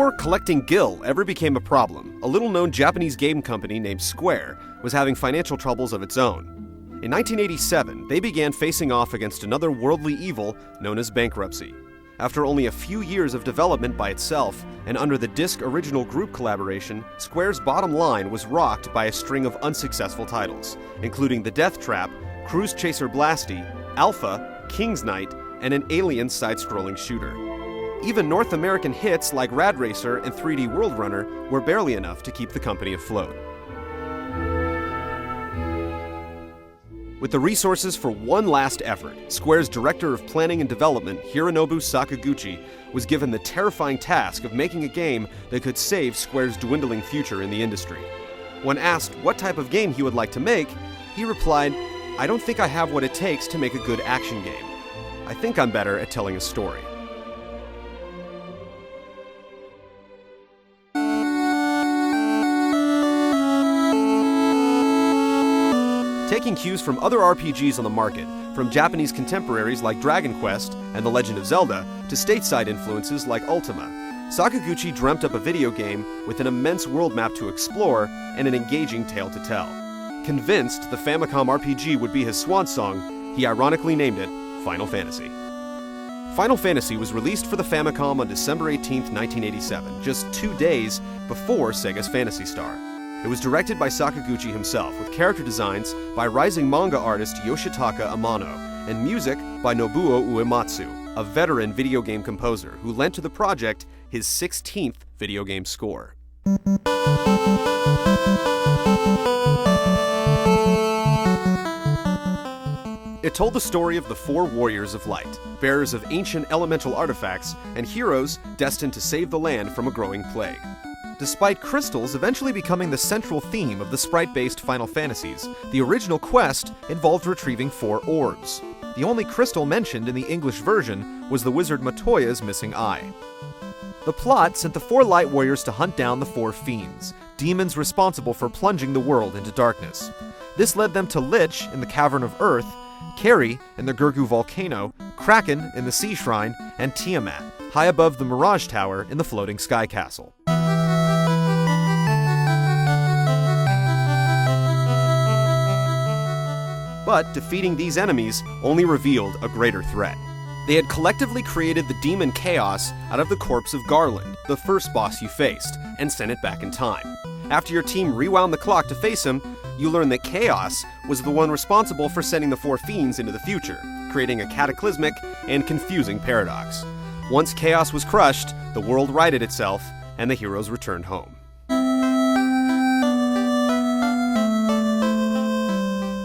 Before collecting gil ever became a problem, a little-known Japanese game company named Square was having financial troubles of its own. In 1987, they began facing off against another worldly evil known as bankruptcy. After only a few years of development by itself, and under the Disc Original Group collaboration, Square's bottom line was rocked by a string of unsuccessful titles, including The Death Trap, Cruise Chaser Blasty, Alpha, King's Knight, and an Alien side-scrolling shooter. Even North American hits like Rad Racer and 3D World Runner were barely enough to keep the company afloat. With the resources for one last effort, Square's Director of Planning and Development, Hironobu Sakaguchi, was given the terrifying task of making a game that could save Square's dwindling future in the industry. When asked what type of game he would like to make, he replied, "I don't think I have what it takes to make a good action game. I think I'm better at telling a story." Taking cues from other RPGs on the market, from Japanese contemporaries like Dragon Quest and The Legend of Zelda, to stateside influences like Ultima, Sakaguchi dreamt up a video game with an immense world map to explore and an engaging tale to tell. Convinced the Famicom RPG would be his swan song, he ironically named it Final Fantasy. Final Fantasy was released for the Famicom on December 18, 1987, just 2 days before Sega's Phantasy Star. It was directed by Sakaguchi himself, with character designs by rising manga artist Yoshitaka Amano, and music by Nobuo Uematsu, a veteran video game composer who lent to the project his 16th video game score. It told the story of the 4 warriors of light, bearers of ancient elemental artifacts, and heroes destined to save the land from a growing plague. Despite crystals eventually becoming the central theme of the sprite-based Final Fantasies, the original quest involved retrieving 4 orbs. The only crystal mentioned in the English version was the wizard Matoya's missing eye. The plot sent the 4 light warriors to hunt down the 4 fiends, demons responsible for plunging the world into darkness. This led them to Lich in the Cavern of Earth, Keri in the Gurgu Volcano, Kraken in the Sea Shrine, and Tiamat, high above the Mirage Tower in the Floating Sky Castle. But defeating these enemies only revealed a greater threat. They had collectively created the demon Chaos out of the corpse of Garland, the first boss you faced, and sent it back in time. After your team rewound the clock to face him, you learn that Chaos was the one responsible for sending the 4 fiends into the future, creating a cataclysmic and confusing paradox. Once Chaos was crushed, the world righted itself, and the heroes returned home.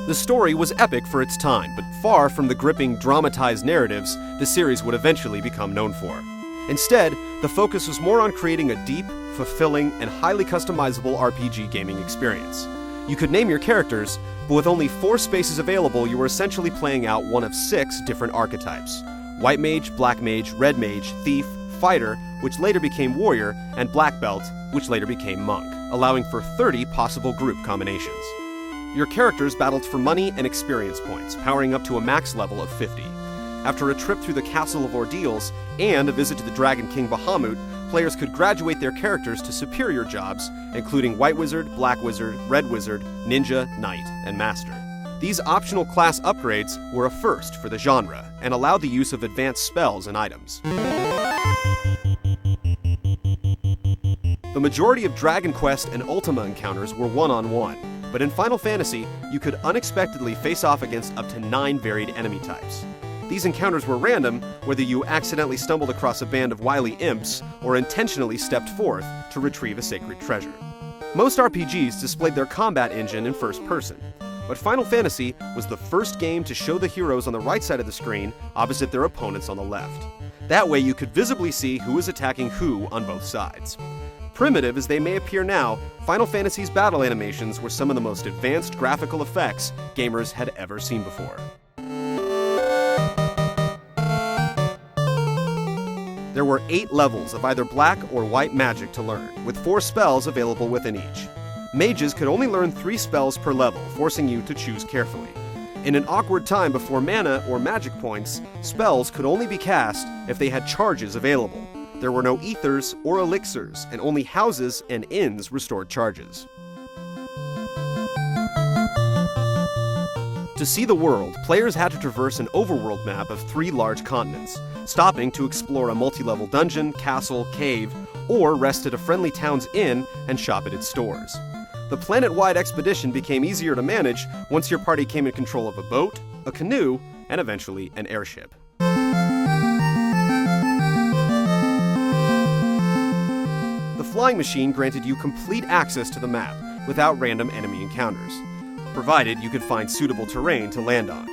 The story was epic for its time, but far from the gripping, dramatized narratives the series would eventually become known for. Instead, the focus was more on creating a deep, fulfilling, and highly customizable RPG gaming experience. You could name your characters, but with only 4 spaces available, you were essentially playing out one of 6 different archetypes: White Mage, Black Mage, Red Mage, Thief, Fighter, which later became Warrior, and Black Belt, which later became Monk, allowing for 30 possible group combinations. Your characters battled for money and experience points, powering up to a max level of 50. After a trip through the Castle of Ordeals and a visit to the Dragon King Bahamut, players could graduate their characters to superior jobs, including White Wizard, Black Wizard, Red Wizard, Ninja, Knight, and Master. These optional class upgrades were a first for the genre, and allowed the use of advanced spells and items. The majority of Dragon Quest and Ultima encounters were one-on-one, but in Final Fantasy, you could unexpectedly face off against up to 9 varied enemy types. These encounters were random, whether you accidentally stumbled across a band of wily imps or intentionally stepped forth to retrieve a sacred treasure. Most RPGs displayed their combat engine in first person, but Final Fantasy was the first game to show the heroes on the right side of the screen opposite their opponents on the left. That way you could visibly see who is attacking who on both sides. Primitive as they may appear now, Final Fantasy's battle animations were some of the most advanced graphical effects gamers had ever seen before. There were 8 levels of either black or white magic to learn, with 4 spells available within each. Mages could only learn 3 spells per level, forcing you to choose carefully. In an awkward time before mana or magic points, spells could only be cast if they had charges available. There were no ethers or elixirs, and only houses and inns restored charges. To see the world, players had to traverse an overworld map of 3 large continents, stopping to explore a multi-level dungeon, castle, cave, or rest at a friendly town's inn and shop at its stores. The planet-wide expedition became easier to manage once your party came in control of a boat, a canoe, and eventually an airship. The flying machine granted you complete access to the map without random enemy encounters, provided you could find suitable terrain to land on.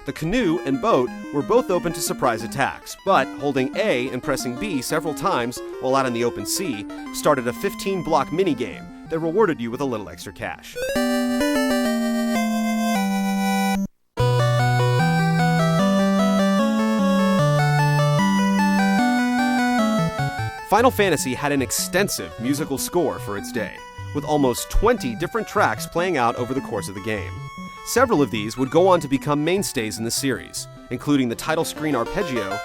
The canoe and boat were both open to surprise attacks, but holding A and pressing B several times while out in the open sea started a 15-block minigame that rewarded you with a little extra cash. Final Fantasy had an extensive musical score for its day, with almost 20 different tracks playing out over the course of the game. Several of these would go on to become mainstays in the series, including the title screen arpeggio,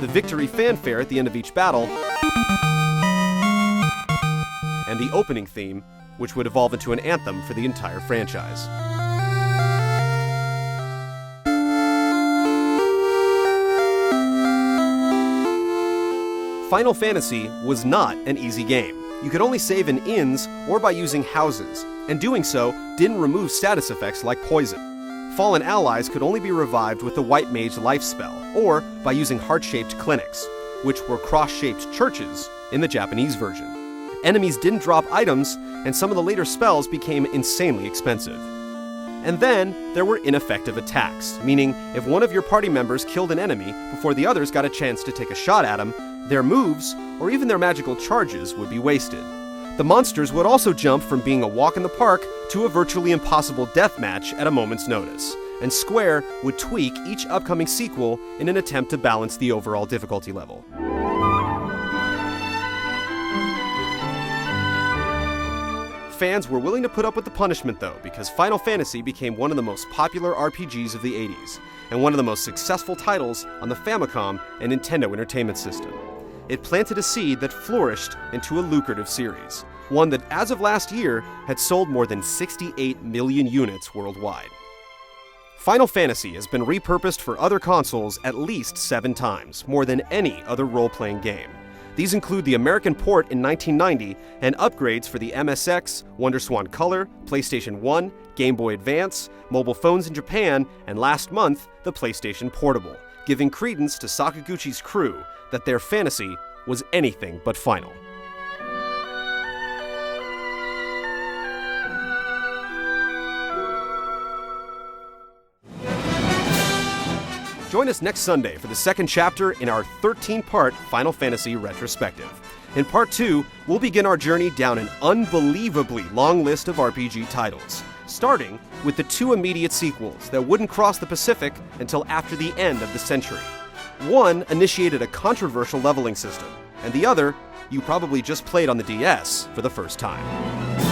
the victory fanfare at the end of each battle, and the opening theme, which would evolve into an anthem for the entire franchise. Final Fantasy was not an easy game. You could only save in inns or by using houses, and doing so didn't remove status effects like poison. Fallen allies could only be revived with the White Mage life spell, or by using heart-shaped clinics, which were cross-shaped churches in the Japanese version. Enemies didn't drop items, and some of the later spells became insanely expensive. And then there were ineffective attacks, meaning if one of your party members killed an enemy before the others got a chance to take a shot at him, their moves, or even their magical charges, would be wasted. The monsters would also jump from being a walk in the park to a virtually impossible deathmatch at a moment's notice, and Square would tweak each upcoming sequel in an attempt to balance the overall difficulty level. Fans were willing to put up with the punishment though, because Final Fantasy became one of the most popular RPGs of the 80s, and one of the most successful titles on the Famicom and Nintendo Entertainment System. It planted a seed that flourished into a lucrative series, one that as of last year had sold more than 68 million units worldwide. Final Fantasy has been repurposed for other consoles at least 7 times, more than any other role-playing game. These include the American port in 1990 and upgrades for the MSX, WonderSwan Color, PlayStation 1, Game Boy Advance, mobile phones in Japan, and last month, the PlayStation Portable, giving credence to Sakaguchi's crew that their fantasy was anything but final. Join us next Sunday for the second chapter in our 13-part Final Fantasy retrospective. In Part 2, we'll begin our journey down an unbelievably long list of RPG titles, starting with the 2 immediate sequels that wouldn't cross the Pacific until after the end of the century. One initiated a controversial leveling system, and the other you probably just played on the DS for the first time.